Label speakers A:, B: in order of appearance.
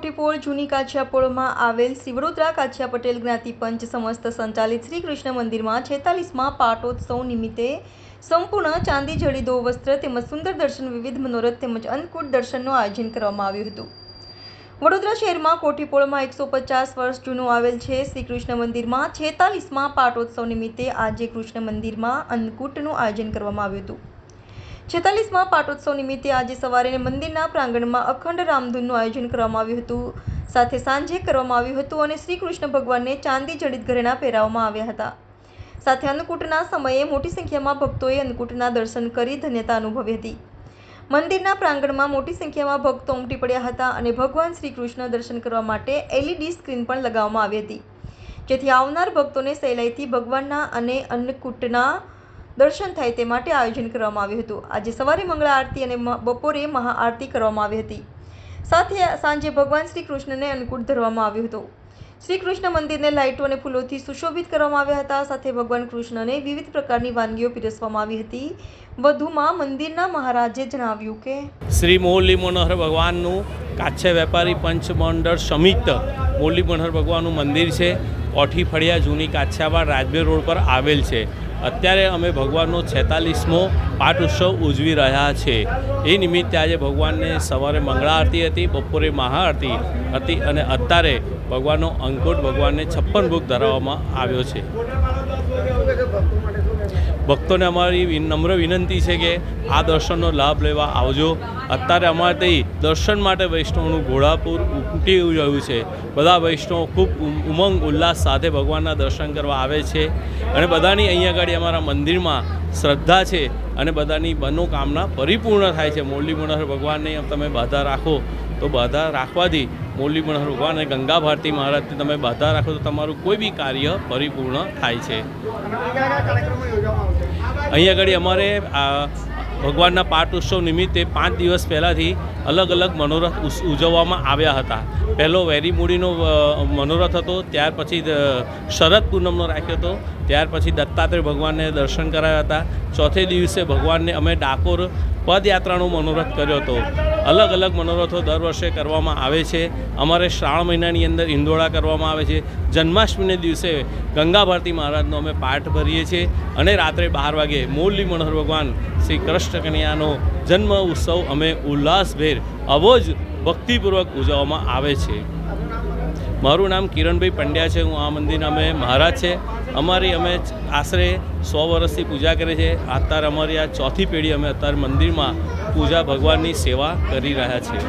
A: કોઠીપોળ જૂની કાછિયાપોળમાં આવેલ શ્રી વડોદરા કાછિયા પટેલ જ્ઞાતિ પંચ સમસ્ત સંચાલિત શ્રી કૃષ્ણ મંદિરમાં 46મા પાટોત્સવ નિમિત્તે સંપૂર્ણ ચાંદી જડીદો વસ્ત્ર તેમજ સુંદર દર્શન વિવિધ મનોરથ તેમજ અન્નકૂટ દર્શનનું આયોજન કરવામાં આવ્યું હતું। વડોદરા શહેરમાં કોઠીપોળમાં 150 વર્ષ જૂનું આવેલ છે શ્રી કૃષ્ણ મંદિરમાં 46મા પાટોત્સવ નિમિત્તે આજે કૃષ્ણ મંદિરમાં અન્નકૂટનું આયોજન કરવામાં આવ્યું હતું। 46મા પાટોત્સવ નિમિત્તે આજે સવારે મંદિરના પ્રાંગણમાં અખંડ રામધૂનનું આયોજન કરવામાં આવ્યું હતું। સાથે સાંજે કરવામાં આવ્યું હતું અને શ્રી કૃષ્ણ ભગવાનને ચાંદી જડિત ઘરેણાં પહેરાવવામાં આવ્યા હતા। સાથે અન્નકૂટના સમયે મોટી સંખ્યામાં ભક્તોએ અન્નકૂટના દર્શન કરી ધન્યતા અનુભવી હતી। મંદિરના પ્રાંગણમાં મોટી સંખ્યામાં ભક્તો ઉમટી પડ્યા હતા અને ભગવાન શ્રી કૃષ્ણ દર્શન કરવા માટે LED સ્ક્રીન પણ લગાવવામાં આવી હતી, જેથી આવનાર ભક્તોને સહેલાઈથી ભગવાનના અને અન્નકૂટના દર્શન થાય તે માટે આયોજન કરવામાં આવ્યું હતું। આજે સવારે મંગળા આરતી અને બપોરે મહાઆરતી કરવામાં આવી હતી। સાથે સાંજે ભગવાન શ્રી કૃષ્ણને અન્નકૂટ ધરવામાં આવ્યું હતું। શ્રી કૃષ્ણ મંદિરને લાઇટો અને ફૂલોથી સુશોભિત કરવામાં આવ્યા હતા। સાથે ભગવાન કૃષ્ણને વિવિધ પ્રકારની વાનગીઓ પીરસવામાં આવી હતી। વધુમાં મંદિરના મહારાજે જણાવ્યું કે
B: શ્રી મોરલી મનોહર ભગવાનનું કાછિયા વેપારી પંચ મંડળ સમિત મોરલી મનોહર ભગવાનનું મંદિર છે। કોઠી ફળિયા જૂની કાછિયાવાડ રાજબેર રોડ પર આવેલ છે। અત્યારે અમે ભગવાનનો 46મો પાટ ઉત્સવ ઉજવી રહ્યા છે। એ નિમિત્તે આજે ભગવાનને સવારે મંગળા આરતી હતી, બપોરે મહાઆરતી હતી અને અત્યારે ભગવાનનો અંકુટ ભગવાનને 56 ભોગ ધરાવવામાં આવ્યો છે। ભક્તોને અમારી નમ્ર વિનંતી છે કે આ દર્શનનો લાભ લેવા આવજો। અત્યારે અમારે ત્યાં દર્શન માટે વૈષ્ણવનું ઘોડાપુર ઉમટી રહ્યું છે। બધા વૈષ્ણવો ખૂબ ઉમંગ ઉલ્લાસ સાથે ભગવાનના દર્શન કરવા આવે છે અને બધાની અહીંયા આગળ અમારા મંદિરમાં શ્રદ્ધા છે અને બધાની મનોકામના પરિપૂર્ણ થાય છે। મોરલી મનોહર ભગવાનને તમે બાધા રાખો તો બાધા રાખવાથી મોરલી મનોહર ભગવાન અને ગંગા ભારતી મહારાજને તમે બાધા રાખો તો તમારું કોઈ બી કાર્ય પરિપૂર્ણ થાય છે। અહીંયા આગળ અમારે ભગવાનના પાટ ઉત્સવ નિમિત્તે 5 દિવસ પહેલાંથી અલગ અલગ મનોરથ ઉજવવામાં આવ્યા હતા। પહેલો વેરી મૂડીનો મનોરથ હતો, ત્યાર પછી શરદ પૂનમનો રાખ્યો હતો, ત્યાર પછી દત્તાત્રેય ભગવાનને દર્શન કરાવ્યા હતા। ચોથે દિવસે ભગવાનને અમે ડાકોર પદયાત્રાનો મનોરથ કર્યો હતો। અલગ અલગ મનોરથો દર વર્ષે કરવામાં આવે છે। અમારે શ્રાવણ મહિનાની અંદર ઇંદોળા કરવામાં આવે છે। જન્માષ્ટમીને દિવસે ગંગા ભારતી મહારાજનો અમે પાઠ ભરીએ છીએ અને રાત્રે 12 વાગે મોરલી મનોહર ભગવાન શ્રી કૃષ્ણ કન્યાનો જન્મ ઉત્સવ અમે ઉલ્લાસભેર આવો જ ભક્તિપૂર્વક ઉજવવામાં આવે છે। મારું નામ કિરણભાઈ પંડ્યા છે। હું આ મંદિરના અમે મહારાજ છે। અમારી અમે આશરે 100 વર્ષથી પૂજા કરીએ છીએ। અત્યારે અમારી આ ચોથી પેઢી અમે અત્યારે મંદિરમાં પૂજા ભગવાનની સેવા કરી રહ્યા છીએ।